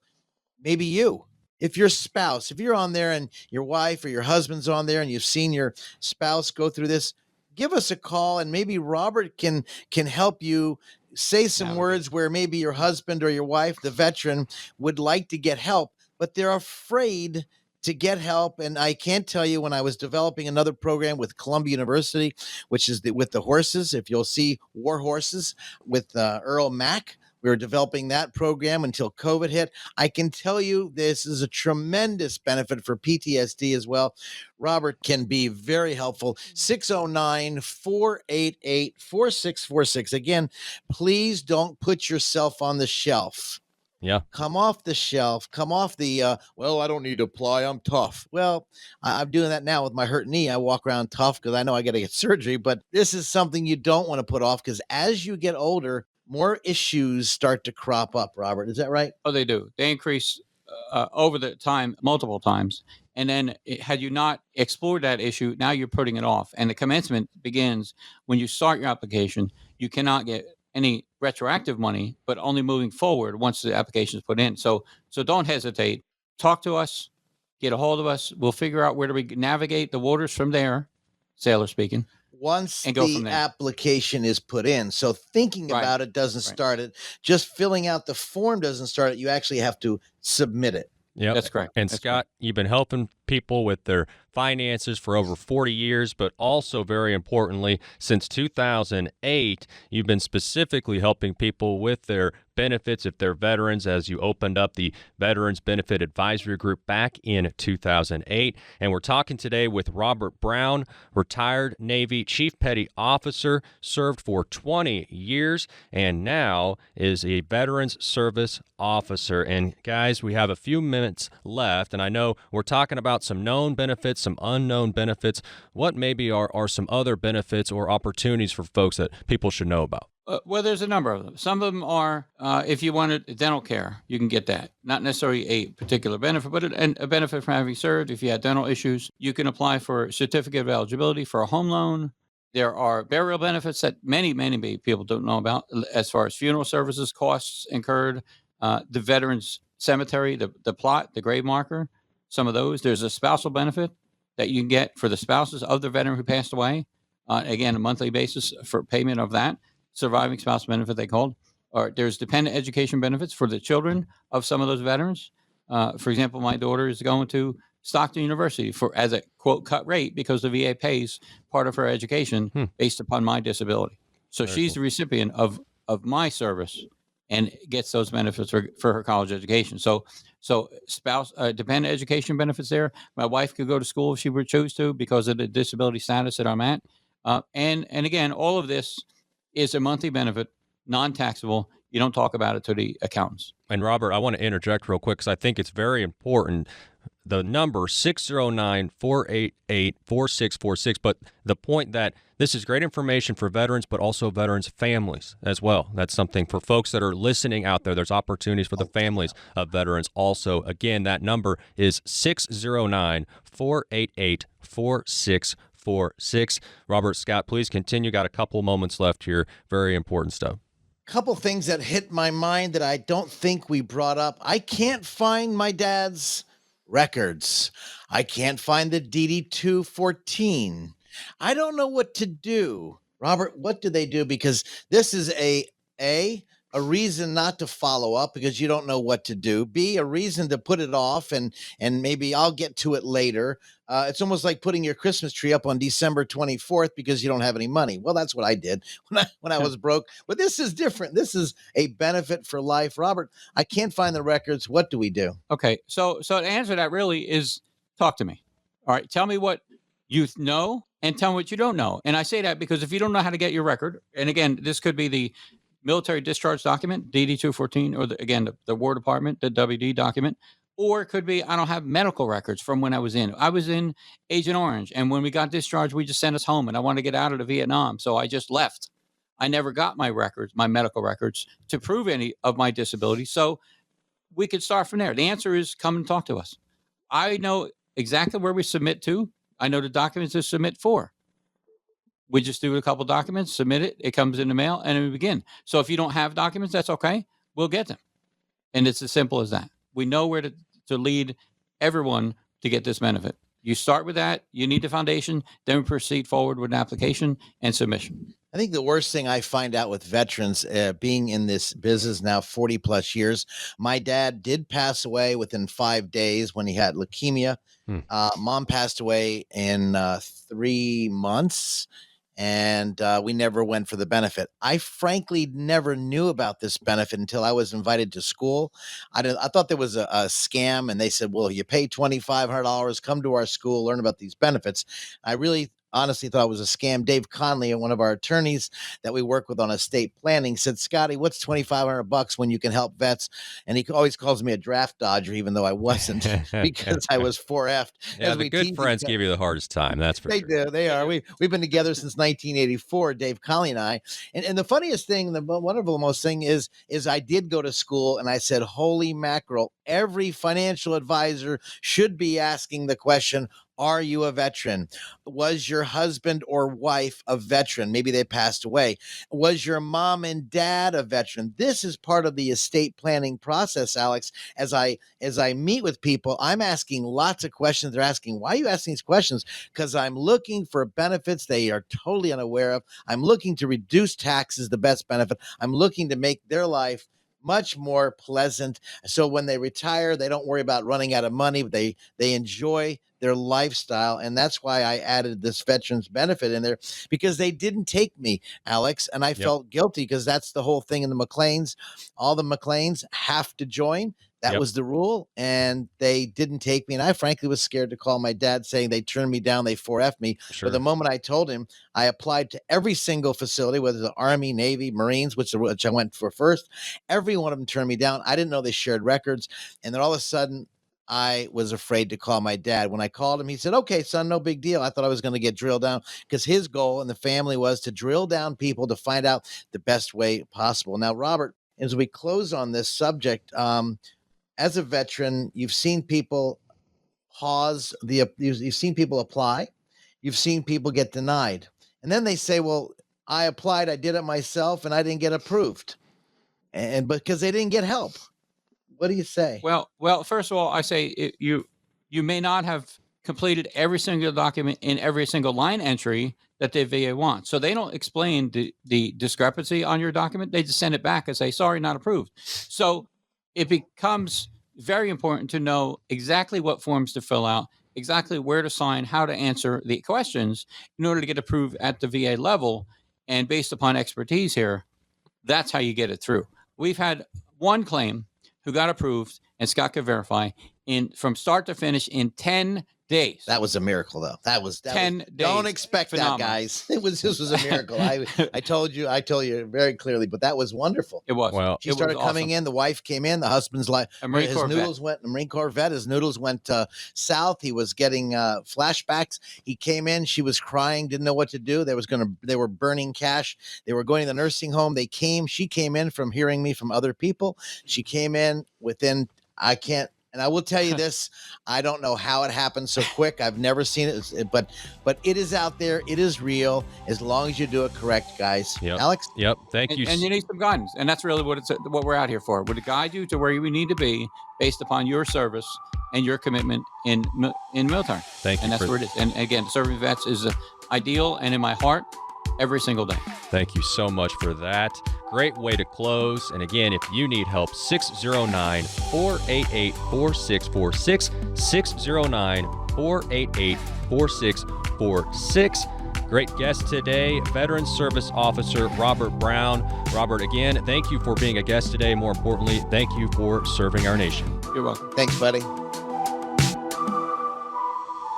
maybe you. If your spouse, if you're on there and your wife or your husband's on there and you've seen your spouse go through this, give us a call, and maybe Robert can help you say some words where maybe your husband or your wife, the veteran, would like to get help, but they're afraid to get help. And I can't tell you, when I was developing another program with Columbia University, which is with the horses, if you'll see War Horses with Earl Mack, we were developing that program until COVID hit. I can tell you this is a tremendous benefit for PTSD as well. Robert can be very helpful. 609-488-4646. Again, please don't put yourself on the shelf. Yeah. Come off the shelf. Come off the, well, I don't need to apply. I'm tough. Well, I'm doing that now with my hurt knee. I walk around tough because I know I got to get surgery. But this is something you don't want to put off, because as you get older, more issues start to crop up, Robert. Is that right? Oh, they do. They increase over the time, multiple times. And then had you not explored that issue, now you're putting it off. And the commencement begins when you start your application. You cannot get any retroactive money, but only moving forward once the application is put in. So don't hesitate. Talk to us. Get a hold of us. We'll figure out where do we navigate the waters from there, sailor speaking. Once and go the from there. application is put in. So thinking about it doesn't start it. Just filling out the form doesn't start it. You actually have to submit it. Yeah, that's correct. And that's Scott, you've been helping people with their finances for over 40 years, but also very importantly, since 2008, you've been specifically helping people with their benefits if they're veterans, as you opened up the Veterans Benefit Advisory Group back in 2008. And we're talking today with Robert Brown, retired Navy Chief Petty Officer, served for 20 years, and now is a Veterans Service Officer. And guys, we have a few minutes left, and I know we're talking about some known benefits, some unknown benefits. What maybe are some other benefits or opportunities for folks that people should know about? Well, there's a number of them. Some of them are, if you wanted dental care, you can get that. Not necessarily a particular benefit, but a benefit from having served. If you had dental issues, you can apply for a certificate of eligibility for a home loan. There are burial benefits that many people don't know about, as far as funeral services, costs incurred, the veterans cemetery, the plot, the grave marker, some of those. There's a spousal benefit that you can get for the spouses of the veteran who passed away. Again, a monthly basis for payment of that. Surviving spouse benefit, they called. Or there's dependent education benefits for the children of some of those veterans. For example, my daughter is going to Stockton University as a quote cut rate because the VA pays part of her education based upon my disability. So she's the recipient of my service and gets those benefits for her college education. So spouse dependent education benefits there. My wife could go to school if she would choose to because of the disability status that I'm at. And again, all of this is a monthly benefit, non-taxable. You don't talk about it to the accountants. And Robert, I want to interject real quick because I think it's very important. The number 609-488-4646. But the point that this is great information for veterans, but also veterans' families as well. That's something for folks that are listening out there. There's opportunities for the families of veterans also. Again, that number is 609-488-4646. Robert, Scott, please continue. Got a couple moments left here. Very important stuff. Couple things that hit my mind that I don't think we brought up. I can't find my dad's records. I can't find the DD-214. I don't know what to do. Robert, what do they do? Because this is a reason not to follow up because you don't know what to do. B, a reason to put it off and maybe I'll get to it later. It's almost like putting your Christmas tree up on December 24th because you don't have any money. Well, that's what I did when I was broke. But this is different. This is a benefit for life. Robert, I can't find the records. What do we do? Okay, so to answer that really is talk to me. All right, tell me what you know and tell me what you don't know. And I say that because if you don't know how to get your record, and again, this could be the military discharge document, DD-214, or the War Department, the WD document, or it could be I don't have medical records from when I was in. I was in Agent Orange, and when we got discharged, we just sent us home, and I wanted to get out of the Vietnam, so I just left. I never got my records, my medical records, to prove any of my disability. So we could start from there. The answer is come and talk to us. I know exactly where we submit to. I know the documents to submit for. We just do a couple documents, submit it. It comes in the mail, and we begin. So if you don't have documents, that's okay. We'll get them. And it's as simple as that. We know where to lead everyone to get this benefit. You start with that. You need the foundation. Then we proceed forward with an application and submission. I think the worst thing I find out with veterans, being in this business now 40 plus years, my dad did pass away within 5 days when he had leukemia. Mom passed away in 3 months. And we never went for the benefit. I frankly never knew about this benefit until I was invited to school. I thought there was a scam, and they said, well, you pay $2,500, come to our school, learn about these benefits. I really honestly thought it was a scam. Dave Conley, one of our attorneys that we work with on estate planning, said, Scotty, what's $2,500 when you can help vets? And he always calls me a draft dodger, even though I wasn't, because I was 4F'd. Yeah, the good friends give you the hardest time. That's for sure. They do. They are. We've been together since 1984, Dave Conley and I. And the funniest thing, the wonderful most thing is I did go to school and I said, holy mackerel, every financial advisor should be asking the question, are you a veteran? Was your husband or wife a veteran? Maybe they passed away. Was your mom and dad a veteran? This is part of the estate planning process, Alex. As I meet with people, I'm asking lots of questions. They're asking, why are you asking these questions? Because I'm looking for benefits they are totally unaware of. I'm looking to reduce taxes, the best benefit. I'm looking to make their life much more pleasant. So when they retire, they don't worry about running out of money. They enjoy their lifestyle. And that's why I added this veterans benefit in there, because they didn't take me, Alex. And I felt guilty because that's the whole thing in the McLeans. All the McLeans have to join. That was the rule. And they didn't take me. And I frankly was scared to call my dad, saying they turned me down. They 4F'd me. Sure. But the moment I told him, I applied to every single facility, whether the Army, Navy, Marines, which I went for first. Every one of them turned me down. I didn't know they shared records. And then all of a sudden, I was afraid to call my dad. When I called him, he said, okay, son, no big deal. I thought I was going to get drilled down, because his goal in the family was to drill down people to find out the best way possible. Now, Robert, as we close on this subject, as a veteran, you've seen people you've seen people apply, you've seen people get denied. And then they say, well, I applied, I did it myself, and I didn't get approved. And because they didn't get help. What do you say? Well, first of all, I say you may not have completed every single document in every single line entry that the VA wants. So they don't explain the discrepancy on your document. They just send it back and say, sorry, not approved. So it becomes very important to know exactly what forms to fill out, exactly where to sign, how to answer the questions in order to get approved at the VA level. And based upon expertise here, that's how you get it through. We've had one claim who got approved, and Scott could verify, from start to finish in 10 days. That was a miracle, though. That was 10 days. Don't expect Phenomenal. that, guys. This was a miracle. I told you very clearly, but that was wonderful. It was. Well, She started coming in. The wife came in. The husband's like, A Marine Corps vet. His noodles went south. He was getting flashbacks. He came in. She was crying, didn't know what to do. They were burning cash. They were going to the nursing home. She came in from hearing me from other people. She came in within, and I will tell you this, I don't know how it happened so quick. I've never seen it, but it is out there. It is real, as long as you do it correct, guys. Yep. Alex? Yep. Thank you. And you need some guidance. And that's really what we're out here for. We're to guide you to where you need to be based upon your service and your commitment in military. Thank you. And that's where it is. And again, serving vets is ideal and in my heart every single day. Thank you so much for that. Great way to close. And again, if you need help, 609-488-4646, 609-488-4646. Great guest today, Veteran Service Officer Robert Brown. Robert, again, thank you for being a guest today. More importantly, thank you for serving our nation. You're welcome. Thanks, buddy.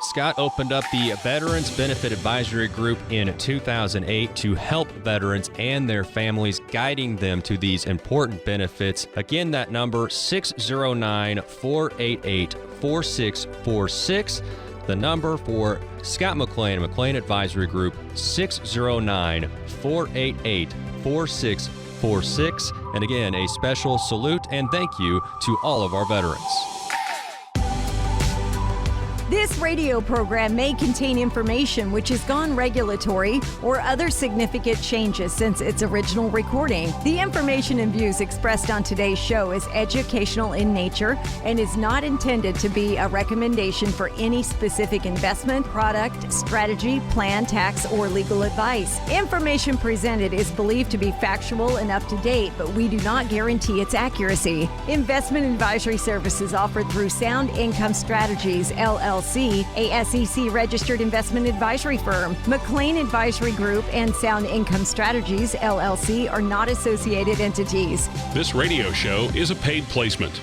Scott opened up the Veterans Benefit Advisory Group in 2008 to help veterans and their families, guiding them to these important benefits. Again, that number, 609-488-4646. The number for Scott McLean, McLean Advisory Group, 609-488-4646. And again, a special salute and thank you to all of our veterans. This radio program may contain information which has gone regulatory or other significant changes since its original recording. The information and views expressed on today's show is educational in nature and is not intended to be a recommendation for any specific investment, product, strategy, plan, tax, or legal advice. Information presented is believed to be factual and up to date, but we do not guarantee its accuracy. Investment advisory services offered through Sound Income Strategies, LLC, a SEC-registered investment advisory firm. McLean Advisory Group and Sound Income Strategies, LLC, are not associated entities. This radio show is a paid placement.